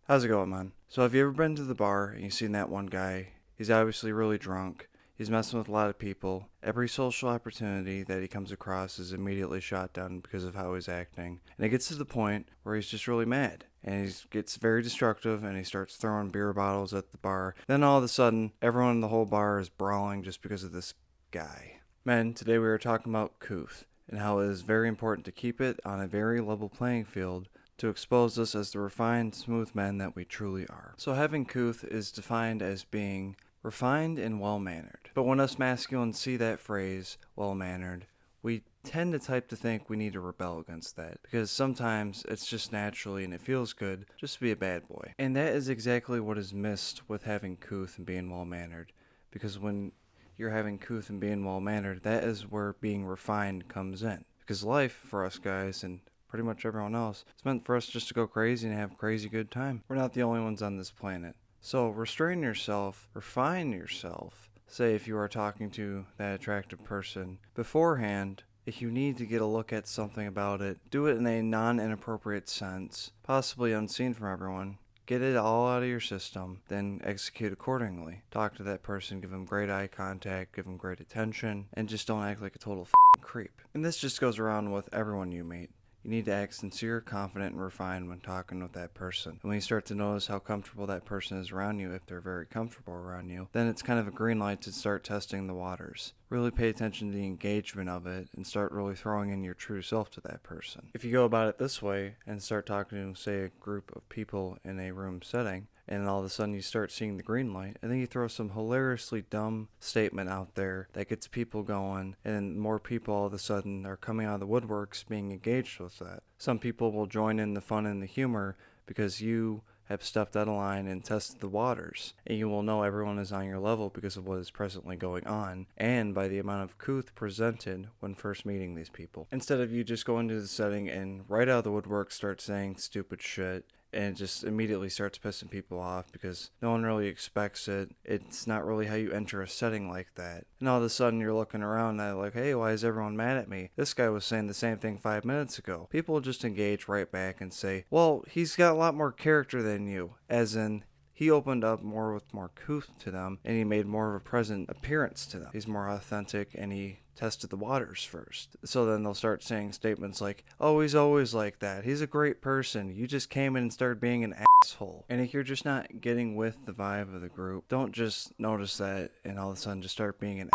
How's it going, man? So have you ever been to the bar and you've seen that one guy? He's obviously really drunk. He's messing with a lot of people. Every social opportunity that he comes across is immediately shot down because of how he's acting. And it gets to the point where he's just really mad. And he gets very destructive and he starts throwing beer bottles at the bar. Then all of a sudden, everyone in the whole bar is brawling just because of this guy. Men, today we are talking about Couth and how it is very important to keep it on a very level playing field to expose us as the refined, smooth men that we truly are. So having Couth is defined as being refined and well-mannered. But when us masculines see that phrase, well-mannered, we tend to think we need to rebel against that, because sometimes it's just naturally and it feels good just to be a bad boy. And that is exactly what is missed with having Couth and being well-mannered, because when you're having Couth and being well-mannered, that is where being refined comes in. Because life, for us guys, and pretty much everyone else, it's meant for us just to go crazy and have a crazy good time. We're not the only ones on this planet. So restrain yourself, refine yourself. Say if you are talking to that attractive person beforehand, if you need to get a look at something about it, do it in a non-inappropriate sense, possibly unseen from everyone. Get it all out of your system, then execute accordingly. Talk to that person, give them great eye contact, give them great attention, and just don't act like a total creep. And this just goes around with everyone you meet. You need to act sincere, confident, and refined when talking with that person. And when you start to notice how comfortable that person is around you, if they're very comfortable around you, then it's kind of a green light to start testing the waters. Really pay attention to the engagement of it and start really throwing in your true self to that person. If you go about it this way and start talking to, say, a group of people in a room setting, and all of a sudden you start seeing the green light, and then you throw some hilariously dumb statement out there that gets people going, and more people all of a sudden are coming out of the woodworks being engaged with that. Some people will join in the fun and the humor because you have stepped out of line and tested the waters, and you will know everyone is on your level because of what is presently going on, and by the amount of Couth presented when first meeting these people. Instead of you just go into the setting and right out of the woodwork start saying stupid shit, and it just immediately starts pissing people off because no one really expects it. It's not really how you enter a setting like that. And all of a sudden you're looking around and like, hey, why is everyone mad at me? This guy was saying the same thing 5 minutes ago. People will just engage right back and say, well, he's got a lot more character than you, as in he opened up more with more Couth to them, and he made more of a present appearance to them. He's more authentic, and he tested the waters first. So then they'll start saying statements like, oh, he's always like that. He's a great person. You just came in and started being an asshole. And if you're just not getting with the vibe of the group, don't just notice that and all of a sudden just start being an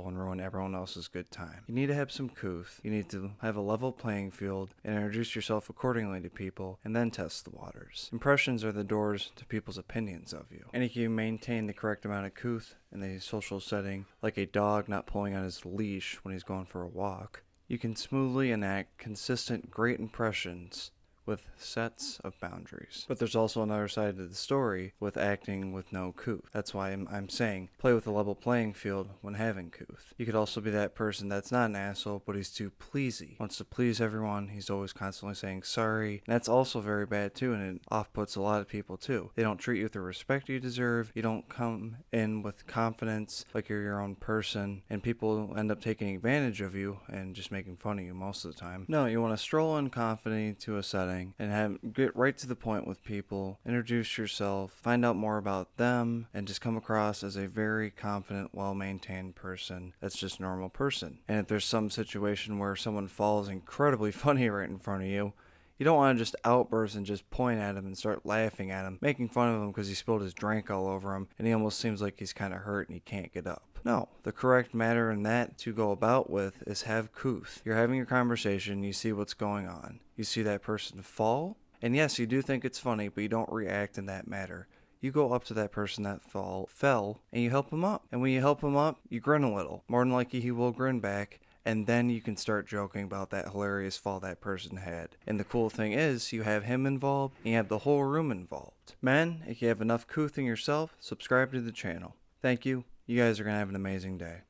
and ruin everyone else's good time. You need to have some Couth. You need to have a level playing field and introduce yourself accordingly to people and then test the waters. Impressions are the doors to people's opinions of you. And if you maintain the correct amount of Couth in a social setting, like a dog not pulling on his leash when he's going for a walk, you can smoothly enact consistent great impressions with sets of boundaries. But there's also another side to the story with acting with no Couth. That's why I'm saying play with a level playing field when having Couth. You could also be that person that's not an asshole, but he's too pleasy. Wants to please everyone. He's always constantly saying sorry. And that's also very bad too, and it off-puts a lot of people too. They don't treat you with the respect you deserve. You don't come in with confidence like you're your own person, and people end up taking advantage of you and just making fun of you most of the time. No, you want to stroll in confidently to a setting and get right to the point with people, introduce yourself, find out more about them, and just come across as a very confident, well-maintained person that's just a normal person. And if there's some situation where someone falls incredibly funny right in front of you, you don't want to just outburst and just point at him and start laughing at him, making fun of him because he spilled his drink all over him and he almost seems like he's kind of hurt and he can't get up. No, the correct matter in that to go about with is have Couth. You're having your conversation, you see what's going on. You see that person fall, and yes, you do think it's funny, but you don't react in that matter. You go up to that person that fell, and you help him up. And when you help him up, you grin a little. More than likely, he will grin back. And then you can start joking about that hilarious fall that person had. And the cool thing is, you have him involved, and you have the whole room involved. Men, if you have enough Couth in yourself, subscribe to the channel. Thank you. You guys are going to have an amazing day.